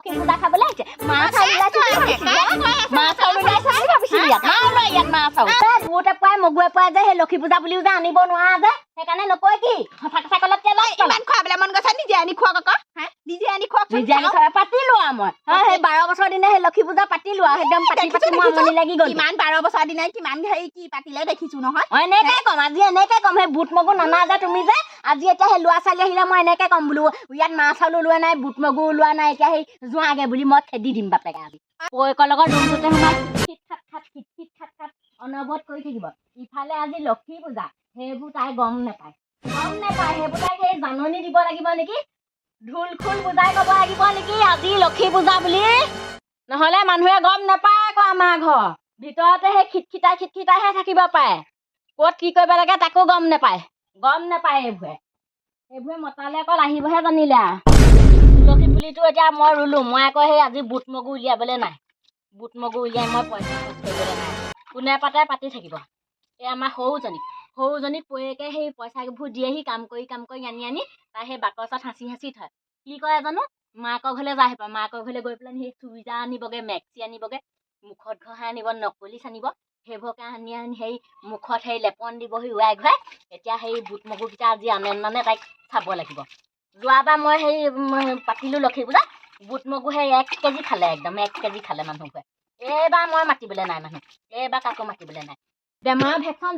Kita kabel aja. Masa udah sih. Masa udah sih tapi sih lihat. Mana lihat masa. Udah puai mau gue puai aja hello kita beli udah nih bonu aja. Karena no koi ki. Saya kalau jalan. Iman kau bela mon gasa nije ani khua kok. Ha? Nije ani khua. Nije ani khua pati lu amon. Ha he 12 বছৰ দিনে হে লক্ষী পূজা পাতি লোৱা একদম পাতি পাতি মনি লাগি গল কিমান 12 বছৰ দিনে কিমান হেই কি পাতিলে দেখিছো নহয় এনেকে কম আজি এনেকে কম হে বুট মগু নানা যা তুমি যে আজি এটা হে লোৱা চালি আহিলে মই এনেকে কম বুলো ইয়াত মাছ আলু লোৱা নাই বুট মগু লোৱা নাই এতিয়া হে জোৱাগে বুলি মই খেদি দিম বাপেকে আজি পয়কৰ লগত দুমতে সোমাই খিট খাট অনবত কৰি থাকিব ইফালে আজি লক্ষী পূজা হেবু তাই গম নাপায় হেবু তাই সেই জাননী দিব লাগিব নেকি ঢোল খুল বুজাই কব লাগিব নেকি আজি লক্ষী পূজা বুলি নহলে মানুহে গম নাপায় আকৌ আমাৰ ঘৰ ভিতৰতে সেই খিটখিটাইহে থাকিব পাৰে ক'ত কি কৰিব লাগে তাকো গম নাপায় এইবোৰে মতালে অকল আহিবহে জানিলে তুলসী পুলিটো এতিয়া মই ৰুলো মই আকৌ সেই আজি বুট মগু উলিয়াবলৈ নাই বুট মগু উলিয়াই মই পইচা খৰচ কৰিবলৈ নাই কোনে পাতি থাকিব এই আমাৰ সৰুজনীক পয়েকে সেই পইচাবোৰ দিয়েহি কাম কৰি আনি তাই সেই বাকচত হাঁচি থয় কি কয় জানো মাকৰ ঘৰলৈ যায় পায় মাকৰ ঘৰলৈ গৈ পেলাই সেই চুইজা আনিবগে মেক্সি আনিবগে মুখত ঘঁহাই আনিব নকলিছ আনিব সেইবোৰকে আনি সেই মুখত সেই লেপন দিবহি উৰাই ঘূৰাই এতিয়া সেই বুট মগুকেইটা আজি আনে মানে তাইক চাব লাগিব যোৱাবাৰ মই সেই পাতিলোঁ লক্ষী পূজা বুট মগু সেই 1 কেজি খালে একদম 1 কেজি খালে মানুহবোৰে এইবাৰ মই মাতিবলৈ নাই মানুহ এইবাৰ কাকো মাতিবলৈ নাই বেমাৰ ভেকচিন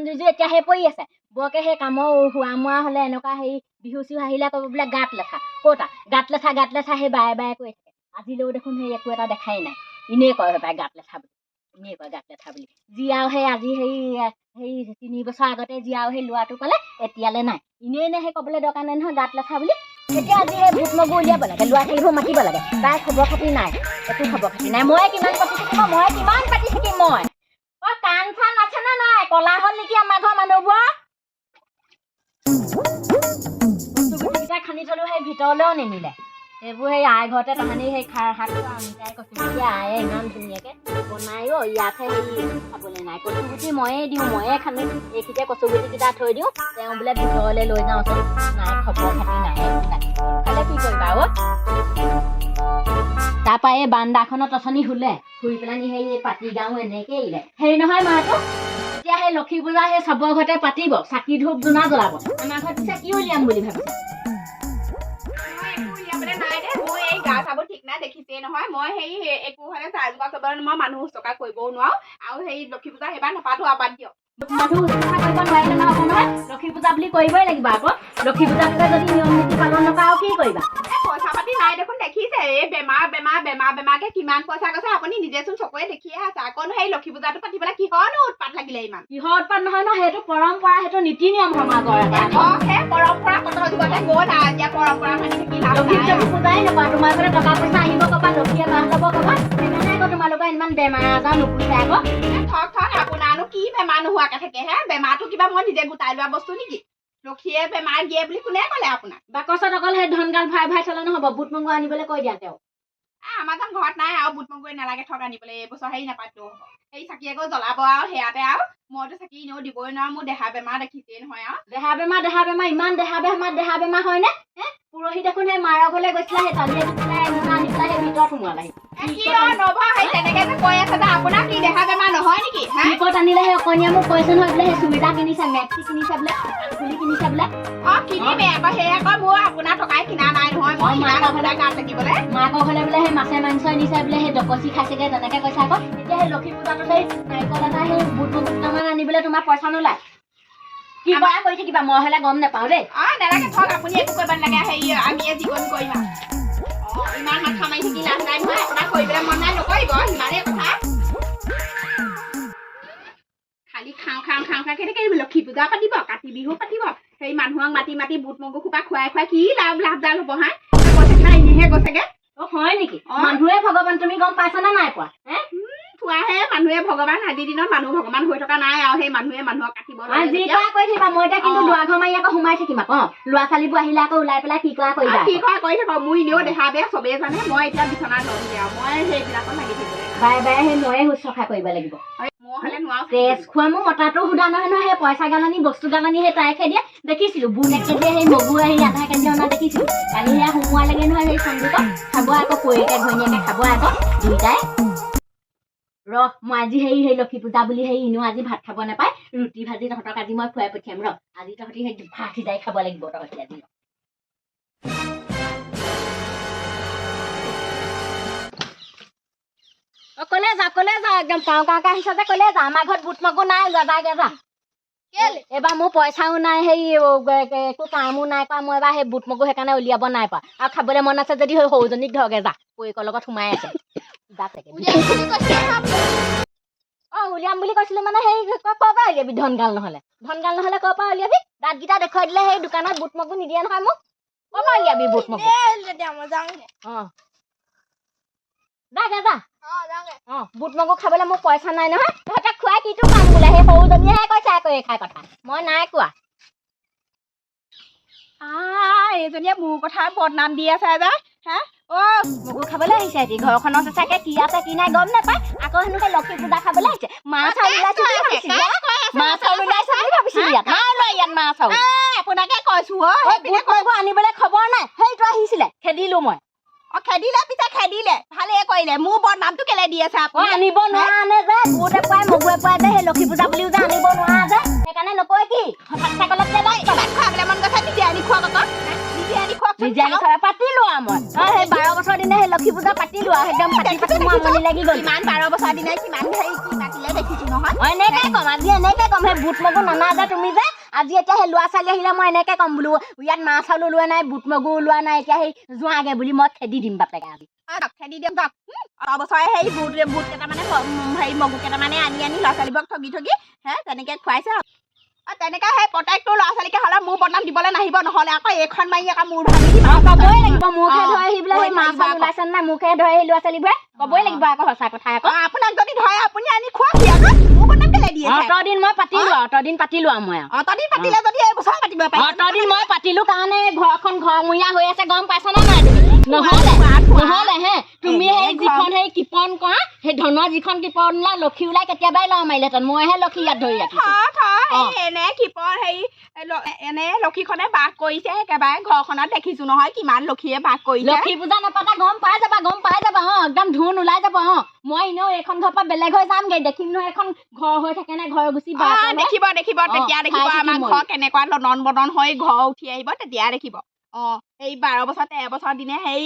জুইজু এতিয়া সেই পৰি আছে বৰকে সেই কামৰ হোৱা মোৱা হ'লে এনেকুৱা সেই বিহু চিহু আহিলে ক'ব বোলে গাঁত লেঠা ক'তা গাঁত লেঠা সেই বাৰে কৈ থাকে আজিলৈও দেখোন সেই একো এটা দেখাই নাই এনেই কয় পায় গাঁত লেঠা বুলি যি আৰু সেই আজি সেই 3 বছৰ আগতে যি আৰু সেই ল'ৰাটো ক'লে এতিয়ালৈ নাই এনেই সেই ক'বলৈ দৰকাৰ নাই নহয় গাঁত লেঠা বুলি এতিয়া আজি সেই বুট মগু উলিয়াব লাগে ল'ৰা ছোৱালীবোৰ মাতিব লাগে তাই খবৰ খাতি নাই একো খবৰ খাতি নাই মই কিমান পাতি থাকিম মই কাণ চান আছে নে নাই কলা হ'ল নেকি আমাৰ ঘৰ মানুহবোৰ বস্তুকেইটা খান্দি থলো সেই ভিতৰলৈও নিমিলে এইবোৰ সেই আই ঘৰতে তাহানি সেই শাকটো আনিতাই কচুগুটি আয়ে ইমান ধুনীয়াকৈ বনায়ো ইয়াতহে সেই খাবলৈ নাই কচুগুটি ময়ে দিওঁ ময়ে খান্দি এইখিনিতে কচুগুটিকেইটা থৈ দিওঁ তেওঁ বোলে ভিতৰলৈ লৈ যাওঁচোন নাই খবৰ খাতি নাই খালে কি কৰিবা তাৰপৰা এই বান্দাখনত অথনি শুলে শুই পেলাই সেই পাতি গাওঁ এনেকৈ এৰিলে হেৰি নহয় মাটো এতিয়া সেই লক্ষী পূজা সেই চবৰ ঘৰতে পাতিব চাকি ধূপ ধূনা জ্বলাব আমাৰ ঘৰত পিছে কি উলিয়াম বুলি ভাবিছে মই এই গা চাব ঠিক নাই দেখিছেই নহয় মই সেই একো হ'লে চাৰ্জবা চবৰ মই মানুহ উচকা কৰিবও নোৱাৰো আৰু সেই লক্ষী পূজা সেইবাৰ নাপাতো আবাদ দিয়ক মানুহ উচকা কৰিব নোৱাৰিলে নহ'ব নহয় লক্ষী পূজা বুলি কৰিবই লাগিব আকৌ লক্ষী পূজাটোকে যদি নিয়ম নীতি পালন নকৰা আৰু কি কৰিবা পইচা পাতি নাই দেখোন দেখিছে এই বেমাৰকে কিমান পইচা গৈছে আপুনি নিজেচোন চকুৱে দেখিয়ে আছে আকৌ সেই লক্ষী পূজাটো পাতিবলৈ কিহৰনো উৎপাত লাগিলে ইমান কিহৰ উৎপাত নহয় ন সেইটো পৰম্পৰা সেইটো নীতি নিয়ম সমাজৰ সেই পৰম্পৰা কত যুগতে গ'ল আৰু এতিয়া পৰম্পৰা মানি থাকি লক্ষী পূজাই নকৰা তোমাৰ ঘৰতে টকা পইচা আহিব ক'বা লক্ষীয়ে বাহ ল'ব ক'বা সেইকাৰণে আকৌ তোমালোকৰ ইমান বেমাৰ আজাৰ নুপুছে আকৌ থক আপোনাৰনো কি বেমাৰ নোহোৱাকে থাকে হে বেমাৰটো কিবা মই নিজে গোটাই লোৱা বস্তু নেকি লক্ষীয়ে বেমাৰ দিয়ে বুলি কোনে ক'লে আপোনাক বাকচত অকল সেই ধনগাল ভৰাই থলে নহ'ব বুট মগু আনিবলৈ কৈ দিয়া তেওঁ আমাৰ যেন ঘৰত নাই আৰু বুট মগুৱে নালাগে থক আনিবলৈ এইবছৰ হেৰি নাপাতো সেই চাকি আকৌ জ্বলাব আৰু সেয়াতে আৰু মইতো চাকি এনেও দিবই নোৱাৰো মোৰ দেহা বেমাৰ দেখিছেই নহয় আৰু দেহা বেমাৰ ইমান দেহা বেমাৰ হয়নে পুৰহি দেখোন সেই মাৰৰ ঘৰলৈ গৈছিলা সেই তালিয়ে আনি পেলাই সেই ভিতৰত সোমোৱালাহি তেনেকে যে কৈ আছে যে আপোনাৰ কি দেহা বেমাৰ নহয় নেকি বিপদ আনিলে সেই অকণীয়া মোক কৈছে নহয় বোলে সেই চুইদাৰ কিনিছে মেক্সি কিনিছে বোলে ফুলি কিনিছে বোলে কিনিমে আকৌ সেই আকৌ মোৰ আপোনাৰ টকাই কিনা নাই নহয় মই মাকৰ ঘৰলৈ গাত থাকিবলৈ মাকৰ ঘৰলৈ বোলে সেই মাছে মাংস আনিছে বোলে সেই ডকচি খাইছেগে তেনেকে কৈছে আকৌ এতিয়া সেই লক্ষী পূজাটো সেই নাৰিকল এটা সেই বুট মগু দুটামান আনিবলৈ তোমাৰ পইচা নোলায় কি কৰা কৰি থাকিবা মই হ'লে গম নাপাওঁ দেই নালাগে থক আপুনি একো কৰিব নালাগে হেৰি আমিয়ে যিকোনো কৰিম ইমান মাথা মাৰি থাকি লাভ নাই নহয় আপোনাক কৰিবলৈ মন নাই নকৰিব সিমানেই কথা খালি খাওঁ কেনেকৈ লক্ষী পূজা পাতিব কাতি বিহু পাতিব সেই মানুহক মাতি বুট মগু সোপা খুৱাই কি লাভডাল হ'ব হা পইচাকেইটা এনেহে গৈছেগে হয় নেকি মানুহে ভগৱান তুমি গম পাইছানে নাই পোৱা থোৱাহে মানুহে ভগৱান আজিৰ দিনত মানুহ ভগৱান হৈ থকা নাই আৰু সেই মানুহে মানুহক কাটিব যি কৰা কৰি থাকিবা মই এতিয়া কিন্তু দুৱাঘৰ মাৰি আকৌ সোমাই থাকিম আকৌ ল'ৰা ছোৱালীবোৰ আহিলে আকৌ ওলাই পেলাই কি কৰা কৰিবা কি কৰা কৰি থাকক মোৰ এনেও দেহা বেয়া চবেই জানে মই এতিয়া বিচনাত নৰওঁগে আৰু মই সেইবিলাকত লাগি থাকিব বাৰে বাৰে সেই ময়ে শুশ্ৰূষা কৰিব লাগিব মই হলে নোৱাৰো তেজ খোৱা মোৰ মতাটো সুধা নহয় নহয় সেই পইচা গালানি বস্তু গালানি সেই তাই খাই দিয়ে দেখিছিলো বুট 1 কেজি সেই মগু আহি আধা কেজি অনা দেখিছিলো কালি সেয়া সোমোৱা লাগে নহয় সেই সঞ্জীৱক খাব আকৌ পৰীকে ঘৈণীয়েকে খাব আকৌ দুইটাই মই আজি সেই লক্ষী পূজা বুলি সেই ইনো আজি ভাত খাব নাপায় ৰুটি ভাজি তহঁতক আজি মই খুৱাই পঠিয়াম আজি তহঁতি সেই ভাত সিজাই খাব লাগিব তহঁতি আজি কলে যা একদম কাও কাওকে আহিছ যে কলে যা আমাৰ ঘৰত বুট মগু নাই যাগে যা এবাৰ মোৰ পইচাও নাই সেই একো কামো নাই কৰা মই এবাৰ সেই বুট মগু সেইকাৰণে উলিয়াব নাই পৰা আৰু খাবলৈ মন আছে যদি সেই সৰুজনীক ধৰগে যা পৰীকৰ লগত সোমাই আছে উলিয়াম বুলি কৈছিলো মানে সেই ক'ৰ পৰা উলিয়াবি ধনগাল নহলে ক'ৰ পৰা উলিয়াবি দাঁতকেইটা দেখুৱাই দিলে সেই দোকানত বুট মগু নিদিয়ে নহয় মোক ক'ৰ পৰা উলিয়াবি বুট মগু যাগে যা বুট মগু খাবলৈ মোৰ পইচা নাই নহয় তহঁতে খুৱাই কিটো কাম বোলে সেই সৰুজনীয়েহে কৈছে আকৌ এই খাই কথা মই নাই কোৱা এইজনীয়ে মোৰ কথা বদনাম দি আছে যে হে মগু খাবলৈ আহিছে এটি ঘৰখনত চাগে কি আছে কি নাই গম নাপায় আকৌ হেনো সেই লক্ষী পূজা খাবলৈ আহিছে মাছ চাউল ওলাইছে বুলি ভাবিছিলি ইয়াত নাই লোৱা ইয়াত মাছ চাউল আপোনাকে কৈছো বুট মগু আনিবলৈ খবৰ নাই সেইটো আহিছিলে খেদিলো মই খেদিলে পিছে খেদিলে ভালে কৰিলে মোৰ বদনামটো কেলে দি আছে আপুনি আনিব নোৱাৰা নে যে বুটে পাই মগুৱে পাই যে সেই লক্ষী পূজা বুলিও যে আনিব নোৱাৰা যে সেইকাৰণে নকয় কি হঠাৎ চাকলত খাবলৈ মন গৈছে নিজে আনি খোৱা কথা নিজে আনি খোৱা পাতিলো মই সেই 12 বছৰ দিনে সেই লক্ষী পূজা পাতিলো আৰু একদম পাতি মোৰ আমনি লাগি গ'ল ইমান 12 বছৰ দিনে কিমান হেৰি কি পাতিলে দেখিছো নহয় এনেকে কম আজি এনেকে কম সেই বুট মগু নানা যে তুমি যে আজি এতিয়া সেই ল'ৰা ছোৱালী আহিলে মই এনেকে কম বোলো ইয়াত মাছ চাউল ওলোৱা নাই বুট মগু ওলোৱা নাই এতিয়া সেই যোৱাগে বুলি মই খেদি দিম বাপেকে আজি খেদি দিম যাওক অবছৰে সেই বুট কেইটামানে হেৰি মগু কেইটামানে আনি ল'ৰা ছোৱালীবোৰক ঠগি তেনেকে খুৱাইছে তেনেকে সেই প্ৰত্যেকটো ল'ৰা ছোৱালীকে হ'লে মোৰ বদনাম দিবলৈ নাহিব নহ'লে আকৌ এইখন মাৰি আকৌ মোৰ ভাঙি দিম ক'বই লাগিব মুখে ধৰে আহি বোলে সেই মাছ ওলাইছে নাই মুখে ধৰে সেই ল'ৰা ছোৱালীবোৰে ক'বই লাগিব আকৌ সঁচা কথা আকৌ আপোনাক যদি ধৰে আপুনি আনি খুৱাবি আকৌ মোৰ বদনাম কেলে দিয়ে অতদিন মই পাতিলো অতদিন পাতিলো আৰু মই অতদিন পাতিলে যদি এইবছৰ পাতিব পাৰে অতদিন মই পাতিলো কাৰণে ঘৰখন ঘৰমূৰীয়া হৈ আছে গম পাইছা নে নাই নহ'লে হে তুমি সেই যিখন সেই কিপন কৰা সেই ধনৰ যিখন কিপন ওলাই লক্ষী ওলাই কেতিয়াবাই লওঁ মাৰিলেহেঁতেন মইহে লক্ষী ইয়াত ধৰি ৰাখিছো এনে কিপৰ হেৰি এনে লক্ষীখনে বাস কৰিছে একেবাৰে ঘৰখনত দেখিছো নহয় কিমান লক্ষীয়ে বাস কৰিছে লক্ষী পূজা নাপাতা গম পাই যাবা একদম ধুন ওলাই যাব মই এনেও এইখন ঘৰৰ পৰা বেলেগ হৈ যামগে দেখিম নহয় এখন ঘৰ হৈ থাকে নে ঘৰ গুচি দেখিব তেতিয়া দেখিব আমাৰ ঘৰ কেনেকুৱা লদন বদন হৈ ঘৰ উঠি আহিব তেতিয়া দেখিব এই 12 বছৰ 13 বছৰ দিনে সেই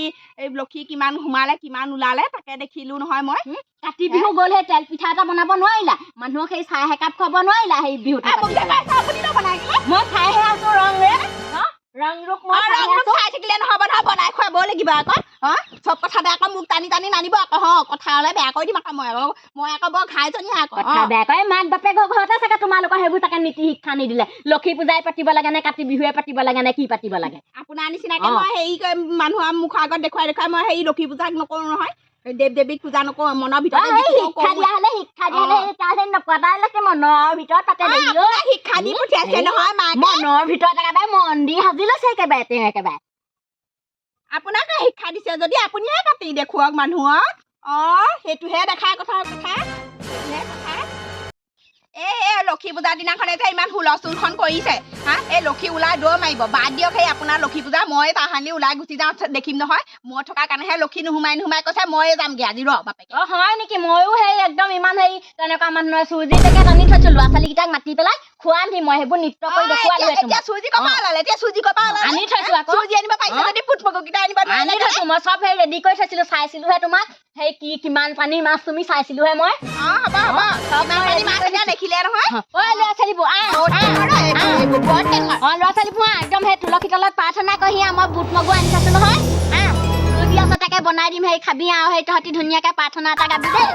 লক্ষী কিমান সোমালে কিমান ওলালে তাকে দেখিলো নহয় মই কাতি বিহু গ'ল সেই তেল পিঠা এটা বনাব নোৱাৰিলা মানুহক সেই চাহ একাপ খুৱাব নোৱাৰিলা সেই বিহুত মই চাইহে আছো ৰং ৰূপ চাই থাকিলে নহ'ব নহয় বনাই খুৱাব লাগিব আকৌ চব কথাতে আকৌ মোক টানি নানিব আকৌ কথা হ'লে বেয়া কৰি দিম আকৌ মই আকৌ বৰ ঘাইজনী আকৌ বেয়া কৰে মাক বাপেকৰ ঘৰতে চাগে তোমালোকৰ সেইবোৰ চাগে নীতি শিক্ষা নিদিলে লক্ষী পূজাই পাতিব লাগে নে কাতি বিহুৱে পাতিব লাগে নে কি পাতিব লাগে আপোনাৰ নিচিনাকে মই হেৰি মানুহৰ মুখৰ আগত দেখুৱাই মই সেই লক্ষী পূজা নকৰো নহয় দেৱ দেৱীক পূজা নকৰো মনৰ ভিতৰত শিক্ষা দিয়া হলে নপতালৈকে মনৰ ভিতৰত তাতে শিক্ষা দি পঠিয়াইছে নহয় মনৰ ভিতৰত একেবাৰে মন্দিৰ সাজি লৈছে একেবাৰে তেওঁ একেবাৰে আপোনাকে শিক্ষা দিছে যদি আপুনিহে পাতি দেখুৱাওক মানুহক সেইটোহে দেখাই কথা এই লক্ষী পূজাৰ দিনাখনে যে ইমান হুলস্থুলখন কৰিছে এই লক্ষী ওলাই দৌৰ মাৰিব বাদ দিয়ক সেই আপোনাৰ লক্ষী পূজা মই তাহানি ওলাই গুচি যাওঁ দেখিম নহয় মই থকা কাৰণেহে লক্ষী নোসোমাই কৈছে ময়ে যামগে আজি বাপেকে হয় নেকি ময়ো সেই একদম ইমান হেৰি তেনেকুৱা মানুহ চুজি পেকেট আনি থৈছো ল'ৰা ছোৱালীকেইটাক মাতি পেলাই খুৱাম মই সেইবোৰ নৃত্য কৰি দেখুৱালো এতিয়া চুজি কপা ওলালে আনি থৈছো আকৌ চুজি আনিব পাৰিছে যদি বুট মগুকেইটা আনিব আনি থৈছো মই চব সেই ৰেডি কৰি থৈছিলো চাইছিলোহে তোমাক সেই কিমান পানী মাছ তুমি চাইছিলোহে মই দেখিলে নহয় ল'ৰা ছোৱালীবোৰ ল'ৰা ছোৱালীবোৰ একদম সেই তুলসী তলত প্ৰাৰ্থনা কৰি মই বুট মগু আনি থৈছো নহয় তাকে বনাই দিম সেই খাবি আৰু সেই তহঁতি ধুনীয়াকে প্ৰাৰ্থনা এটা গাবি দেই